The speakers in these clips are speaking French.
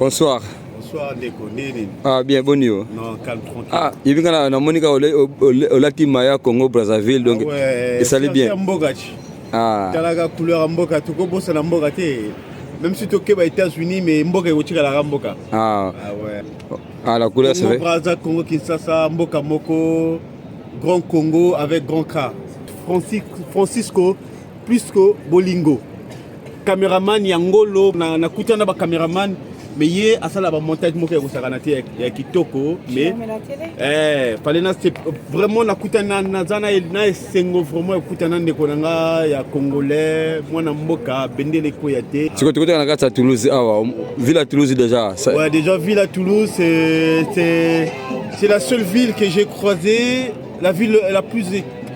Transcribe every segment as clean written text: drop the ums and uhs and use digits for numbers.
Bonsoir. Bonsoir, Ndeko. Nini? Ah, bien, bon niveau. Non, calme, tranquille. Ah, il y a Monica au Latin Maya, Congo, Brazzaville, donc ouais, ça allait bien. Ah. Talaga couleur Mboka, tu peux bosser dans Mboka. Même si tu es aux États-Unis, mais Mboka est au la Mboka. Ah. Ah ouais. Ah, la couleur c'est vrai. Brazza, Congo, Kinshasa, Mboka Moko, Grand Congo avec Grand K. Francisco, Plisco, Bolingo. Caméraman Yangolo, na kutana ba caméraman. Mais hier, à ça, la montage moké au Saranati avec Kitoko, mais fallait vraiment la kutana nazana na sengo vraiment kutana de konanga ya congolais mwana mboka bendele koyate. Tu côté na gata Toulouse ville à Toulouse déjà. Ouais, déjà ville à Toulouse c'est la seule ville que j'ai croisée, la ville la plus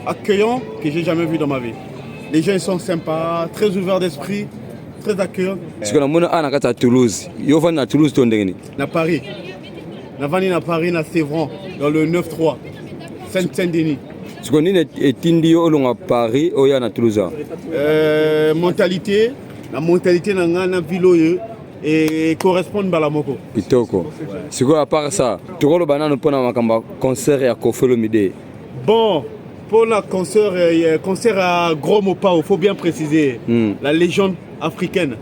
accueillante que j'ai jamais vue dans ma vie. Les gens ils sont sympas, très ouverts d'esprit. Très accueillant. Parce que nous sommes à Toulouse. Nous sommes à Toulouse. À Paris. Nous sommes à Paris, à Sévran, dans le 9-3, Saint-Denis. Est-ce que nous sommes à Paris ou à Toulouse? Mentalité. La mentalité de la ville et correspond à la Moko. C'est quoi à part ça? Tu as un concert à Kofi Olomide. Bon. Pour le concert à Gros Mopao, il faut bien préciser, la légende africaine,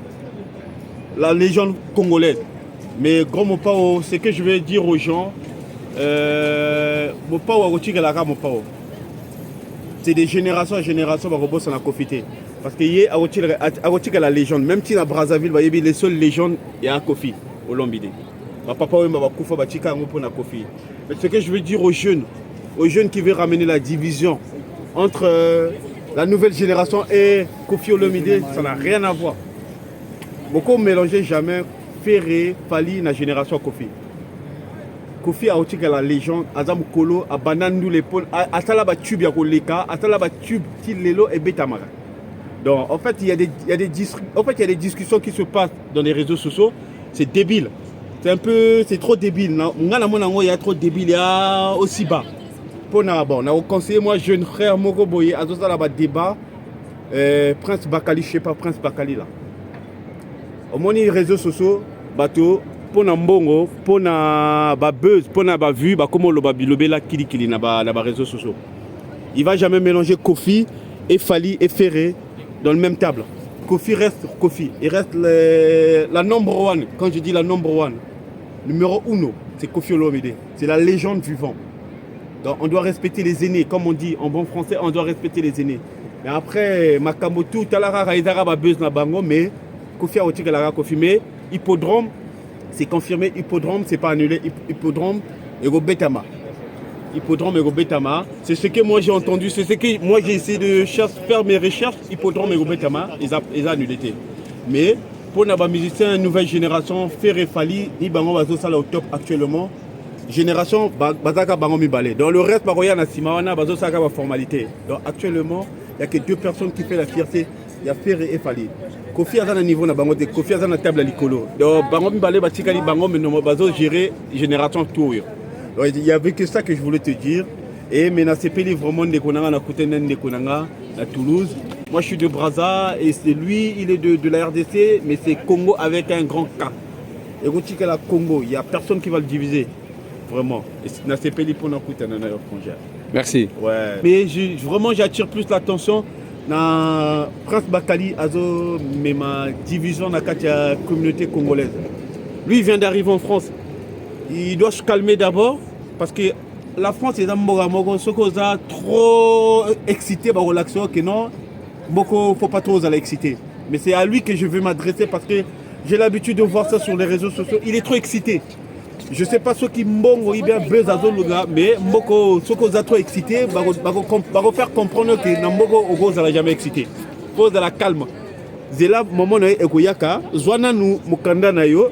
la légende congolaise. Mais Gros Mopao, ce que je vais dire aux gens, Mopao c'est des générations à générations qui ont profité. Parce qu'il y a la légende, même si la Brazzaville, il y a les seules légendes, il y a un Kofi au Lombide. Papa, mais ce que je veux dire aux jeunes qui veulent ramener la division entre la nouvelle génération et Kofi Olomide, ça n'a rien à voir. Beaucoup ne mélangent jamais Ferré, Fali, la génération Kofi. Kofi a aussi la légende, Azam Kolo, a Banandou l'épaule, a Talaba Tube Yakoleka, a Talaba Tube Tilelo et Betamara. Donc en fait, il y a des discussions qui se passent dans les réseaux sociaux, c'est débile. C'est trop débile. Il y a trop débile, il y a aussi bas. On a conseillé, moi, jeune frère Moko Boye, à ce débat, Prince Bakali, je ne sais pas, Prince Bakali là. Au moins, les réseaux sociaux, bateau, pour un bongo, pour un buzz, pour un vue, comment le babilobé là, kili na les réseaux sociaux. Il ne va jamais mélanger Kofi et Fali et Ferré dans le même table. Kofi reste Kofi. Il reste la number one. Quand je dis la number one, numéro uno, c'est Kofi Olomide. C'est la légende vivante. Donc on doit respecter les aînés, comme on dit en bon français, on doit respecter les aînés. Mais après, Makamotu, Talara, Raïdara, Babez, Nabango, mais Kofi a aussi Kofi. Mais Hippodrome, c'est confirmé, Hippodrome, c'est pas annulé, Hippodrome, Ego Betama. Hippodrome, Ego Betama. C'est ce que moi j'ai entendu, c'est ce que moi j'ai essayé de faire mes recherches, Hippodrome, Ego Betama, ils ont annulé. Mais pour les musiciens, nouvelle génération, Ferré Fali, Ibango Bazo Sala au top actuellement. Génération Bazaka Bangomi Balé. Dans le reste, Baroya Nasimawana, Bazo Saka va formalité. Donc actuellement, il n'y a que deux personnes qui font la fierté. Il y a Ferré et Fali. Kofi Azan à niveau na Bango, Kofi Azan à table à l'icolo. Donc Bangomi Balé, Batikali Bango, mais non, Bazo gérer génération tour. Donc il n'y avait que ça que je voulais te dire. Et maintenant, c'est Peli vraiment de Konanga, na Koutenen de Konanga, à Toulouse. Moi, je suis de Brazza et c'est lui, il est de la RDC, mais c'est Congo avec un grand K. Et quand tu es la Congo, il n'y a personne qui va le diviser. Vraiment. Merci. Ouais. Mais vraiment, j'attire plus l'attention dans Prince Bakali, mais ma division dans la communauté congolaise. Lui, il vient d'arriver en France. Il doit se calmer d'abord parce que la France est dans le trop excité par l'action que non, beaucoup faut pas trop l'exciter. Mais c'est à lui que je veux m'adresser parce que j'ai l'habitude de voir ça sur les réseaux sociaux. Il est trop excité. Je ne sais pas ce qui m'ont bien buzz à Zoluga, mais ce qui est trop excité, va faire comprendre que Namboko Ogo n'a jamais excité. Il faut de la calme. C'est là moment où Ekoyaka, Zwana nous Mukanda Nayo,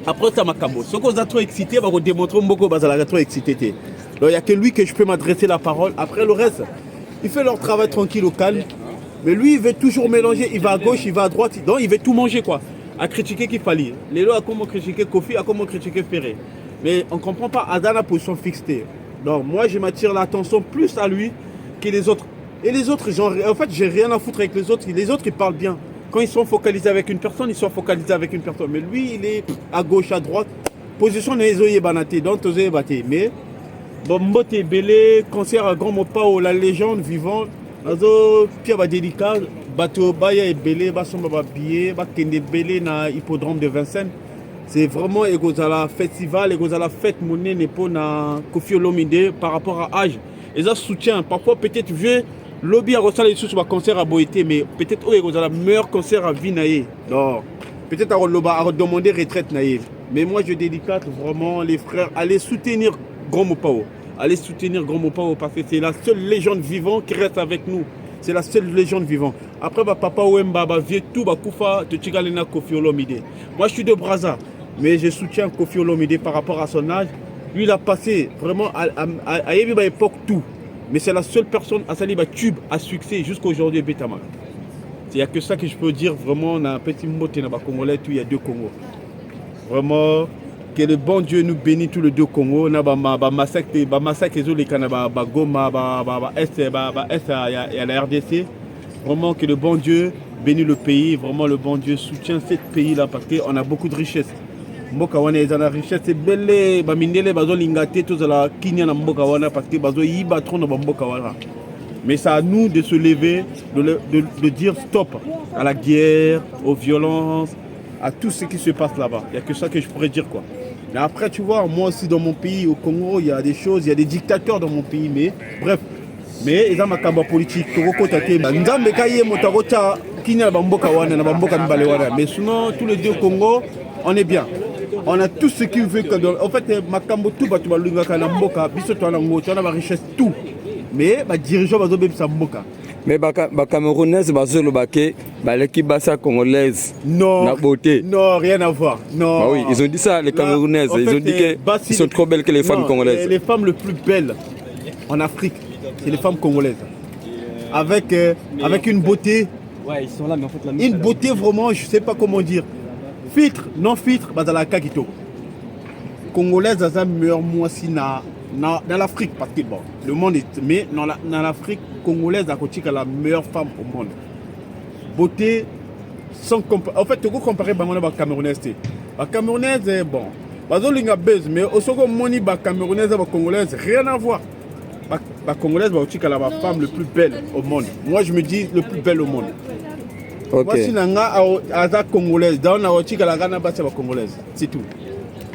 après ça m'a cambo. Ce qui est trop excité, va démontrer que Mboko est trop excité. Donc il n'y a que lui que je peux m'adresser la parole. Après le reste, il fait leur travail tranquille au calme. Mais lui, il veut toujours mélanger, il va à gauche, il va à droite, donc il veut tout manger quoi. À critiquer qu'il fallait. Les lois à comment critiquer Kofi, à comment critiquer Ferré. Mais on ne comprend pas à la position fixée. Donc moi je m'attire l'attention plus à lui que les autres. Et les autres, genre, en fait j'ai rien à foutre avec les autres. Les autres ils parlent bien. Quand ils sont focalisés avec une personne, ils sont focalisés avec une personne. Mais lui, il est à gauche, à droite. Position n'est pas banate, donc tu battu. Mais bon, Mbote Belé, concert à Grand Mopao, la légende vivante. Nazo Pierre délicat, bateau Baya et Belé, Basomba Billet, Bakende Belé na hippodrome de Vincennes. C'est vraiment Egozala festival, Egozala fête monnaie nepo na Kofi Olomide par rapport à âge. Et ça soutient. Parfois peut-être vieux lobby à ressort les sous sur concert à Boïté, mais peut-être Egozala meilleur concert à vie naïe. Donc peut-être à demander retraite naïve. Mais moi je dédicate vraiment les frères, allez soutenir Grand Mopao. Allez soutenir Grand Mopao parce que c'est la seule légende vivante qui reste avec nous. C'est la seule légende vivante. Après, papa Wemba, vieux tout, Koufa, Tchigalena Kofi Olomide. Moi, je suis de Brazza, mais je soutiens Kofi Olomide par rapport à son âge. Lui, il a passé vraiment à l'époque tout. Mais c'est la seule personne à salir tube à succès jusqu'à aujourd'hui, Betama. Il n'y a que ça que je peux dire vraiment dans un petit mot, il y a deux Congos. Vraiment. Que le bon Dieu nous bénisse tous les deux Congo. Na ba massacre les Canada, Goma, Est, il y a la RDC. Vraiment que le bon Dieu bénisse le pays. Vraiment le bon Dieu soutient ce pays-là parce qu'on a beaucoup de richesses. Mboka wana ils ont la richesse. C'est belle. Ba mindele bazo lingate tous la Kenya na mboka wana parce que bazo yiba trop na mboka wana. Mais c'est à nous de se lever, de dire stop à la guerre, aux violences, à tout ce qui se passe là-bas. Il n'y a que ça que je pourrais dire quoi. Mais après, tu vois, moi aussi dans mon pays, au Congo, il y a des choses, il y a des dictateurs dans mon pays, mais bref. Mais ils ont ma combat politique, mais sinon, tous les deux au Congo, on est bien. On a tout ce qu'il veut. En fait, ma combat tout, on a la richesse, tout. Mais les dirigeants vont faire ça. Mais les Camerounaises, l'équipe congolaise, non, la beauté. Non, rien à voir. Non. Bah oui, ils ont dit ça, les Camerounaises. Ils ont dit qu'elles sont trop belles que les femmes congolaises. Les femmes les plus belles en Afrique, c'est les femmes congolaises. Avec une beauté. Ouais, ils sont là, mais en fait, une beauté vraiment, je ne sais pas comment dire. Filtre, non filtre, dans la Kakito. Congolaise, ça meilleur moi si dans l'Afrique, parce que bon, le monde est. Mais dans l'Afrique congolaise, à la meilleure femme au monde. Beauté sans comparer. En fait, tu peux comparer la Camerounaise. La Camerounaise, bon. Mais au second, la Camerounaise et la Congolaise, rien à voir. La Congolaise, c'est la femme le plus belle au monde. Moi, je me dis le plus belle au monde. Okay. Moi, si la Congolaise, dans la Congolaise, c'est tout.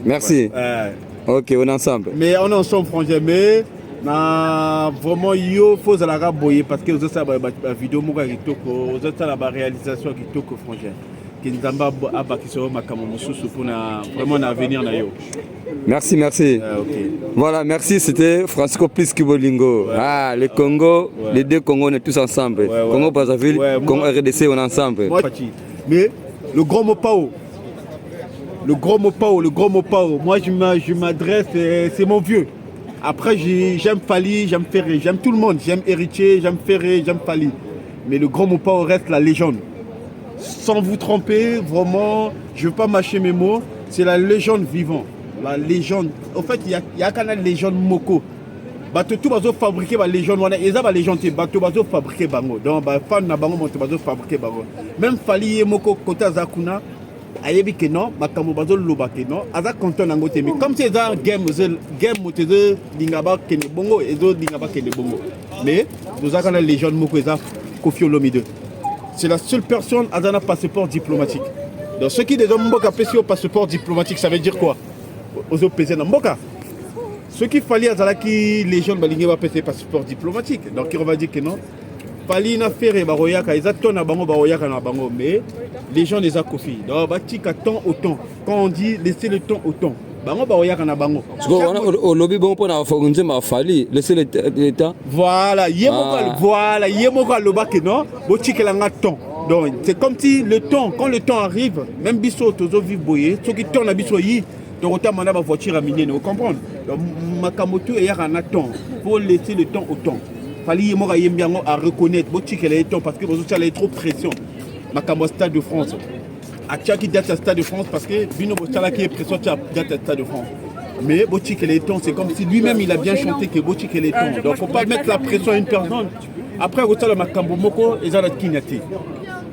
Merci. Ouais. Ok, on est ensemble. Mais on est ensemble, franchement. Mais vraiment, il faut que la boyer parce que vous avez la vidéo, vous avez la réalisation qui est franchement. Merci, merci. Okay. Voilà, merci, c'était Francisco Pliski-Bolingo. Ouais. Ah, le Congo, ouais. Les deux Congos, on est tous ensemble. Ouais, ouais. Congo Brazzaville, ouais, Congo RDC, on est ensemble. Moi, mais le Grand Mopao, moi je m'adresse, c'est mon vieux. Après, j'aime Fali, j'aime Ferré, j'aime tout le monde. J'aime Héritier, j'aime Ferré, j'aime Fali. Mais le Grand Mopao reste la légende. Sans vous tromper, vraiment, je ne veux pas mâcher mes mots, c'est la légende vivante. La légende. En fait, il y a quand même légende Moko. Tout va fabriquer la légende. Il y a la légende, tout va fabriquer bango. Donc, fan na bango, tout va fabriquer bango. Même Fali et Moko, côté Zakuna, ayebi que non, makambo bazo loba que non, aza content nango te. Mais comme c'est un game moteze dingaba kene bongo, ezo dingaba kene bongo. Mais nous avons la légende Moko eza Kofi Olomide. C'est la seule personne à avoir un passeport diplomatique. Donc ceux qui ont un passeport diplomatique, ça veut dire quoi? Aux autres pays dans Mboka. Ce qu'il fallait à qui les gens ont un passeport diplomatique. Donc on va dire que non. Fali na faire baroyaka, ils attendent à bango baroyaka na bango, mais les gens les ont Kofi. Donc batika temps au temps. Quand on dit laisser le temps au temps. Bango baroyaka na bango. Au lobby bon pour na fagunze ma Fali, laisser le temps. Voilà, voilà, yemoko loba que non, botika la temps. Donc c'est comme si le temps, quand le temps arrive, même biso tozo vivre boyer, ceux qui tournent à biso yi, donc autant manda ba voiture à miner, vous comprenez? Donc makamoto et yaka na temps, faut laisser le temps au temps. Fali yemoko yembiango à reconnaître botika le temps parce que vous avez trop de pression. Makamo Stade de France. À qui date à Stade de France parce que Bino Bostala qui est pression date à Stade de France. Mais Botik et les tons, c'est comme si lui-même il a bien chanté que Botik et les tons. Donc il ne faut pas mettre la pression à une personne. Après, vous savez, le Makambo Moko, ils ont la kignati.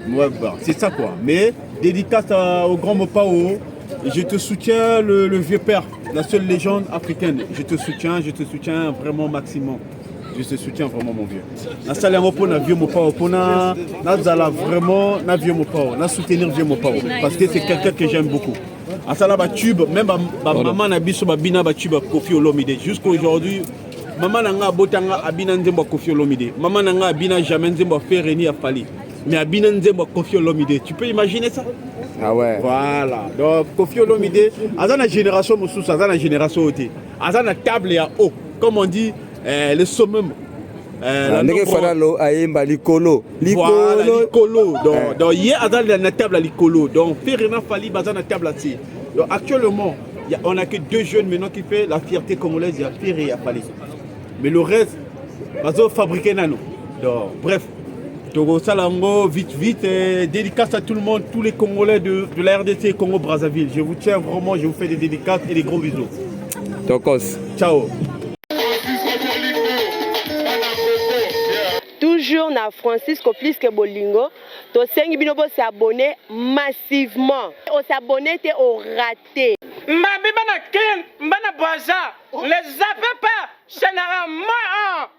Ouais, bah, c'est ça quoi. Mais dédicace au grand Mopao. Je te soutiens, le vieux père, la seule légende africaine. Je te soutiens vraiment maximum. Je te soutiens vraiment mon vieux. Na salle mopo na vieux Mopao, na zala vraiment na vieux Mopao, na soutenir vieux Mopao parce que c'est quelqu'un que j'aime beaucoup. À ça là ba tube, même maman na biso ba bina ba tube Koffi Olomide jusqu'à aujourd'hui. Maman nanga botanga abina nzembo Koffi Olomide. Maman nanga abina jamais nzembo Fereni Afali. Mais abina nzembo Koffi Olomide. Tu peux imaginer ça? Ah ouais. Voilà. Donc Koffi Olomide, azana génération mususu, azana génération ôté. Azana table ya haut, comme on dit le summum. Ndenge fana lo ayemba likolo. Voilà, likolo. Donc hier azana na table à likolo. Donc Fereni Afali bazana table là. Donc actuellement, on n'a que 2 jeunes maintenant qui fait la fierté congolaise, il y a Fereni Afali. Mais le reste, bazo fabriqué nano. Donc bref. Togo Salango, vite, dédicace à tout le monde, tous les Congolais de la RDC Congo-Brazzaville. Je vous tiens vraiment, je vous fais des dédicaces et des gros bisous. Tokos. Ciao. Toujours na Francisco plus que Bolingo, to sengi binobo s'abonner massivement. On s'abonner te au raté. Mbabi bana ken, bana boisa, les zappe pas, général moi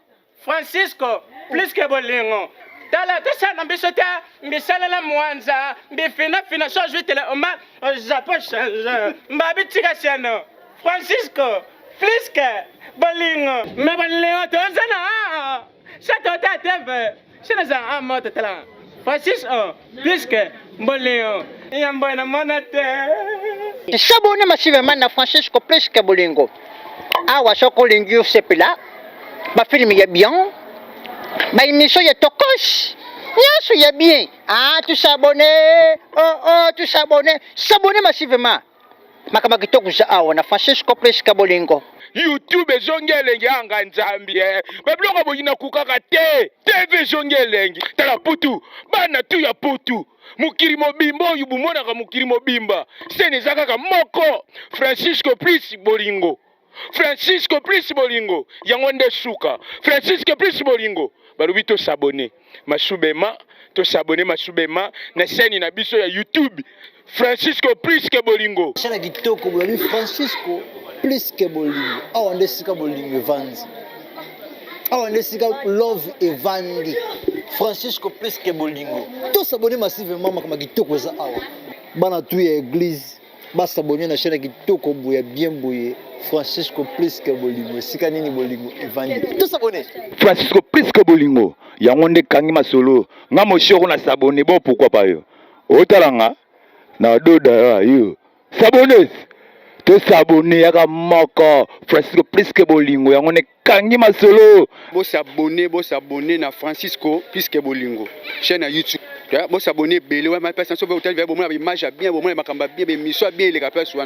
Francisco plus que Bolingo. Dala tashana mbisota mbisala la mwanza mbifina so jwitele oma zapo change mbabi tika siano Francisco Fliske Bolingo me Bolingo tozana sa tota teve sina za amota tala Francisco Fliske Bolingo yambo na monate s'abonner massivement na Francisco Fliske Bolingo awa soko lingi sepela ba film ya bien. Bah émission ya tokos. Nyonso ya bien. Ah, tu s'abonner. Oh, tu s'abonner. S'abonner massivement. Makama kitoko za awa na Francisco Fliske Bolingo. YouTube zongelenge anga nzambi babloko boyina kukaka te TV zongelenge tala putu bana tu ya putu mukiri mobimba oyo bumonaka mukiri mobimba sene zakaka moko Francisco Fliske Bolingo. Francisco Fliske Bolingo yango nde suka Francisco Fliske Bolingo balubi to s'abonner masubema na chaîne na biso ya YouTube Francisco Fliske Bolingo Chana kitoko bulabi Francisco Fliske Bolingo awa nde sika bolingo evandi awa nde sika love evandi Francisco Fliske Bolingo to s'abonner massivement makama kitoko za awa bana tu ya église basabonner na chaîne kitoko boya bien boye Francisco Fliske Bolingo sika nini bolingo evandi to s'abonner Francisco Fliske Bolingo yango nde kangi masolo nga moshoko na s'abonner bon pourquoi pas yo otalanga na doda yo s'abonner to s'abonner yaka moko Francisco Fliske Bolingo yango nde kangi masolo bo s'abonner na Francisco Fliske Bolingo chaîne à YouTube bo s'abonner belé ouais ma personne sauver hôtel bon image bien bon makamba bien émission bien les rappels souvent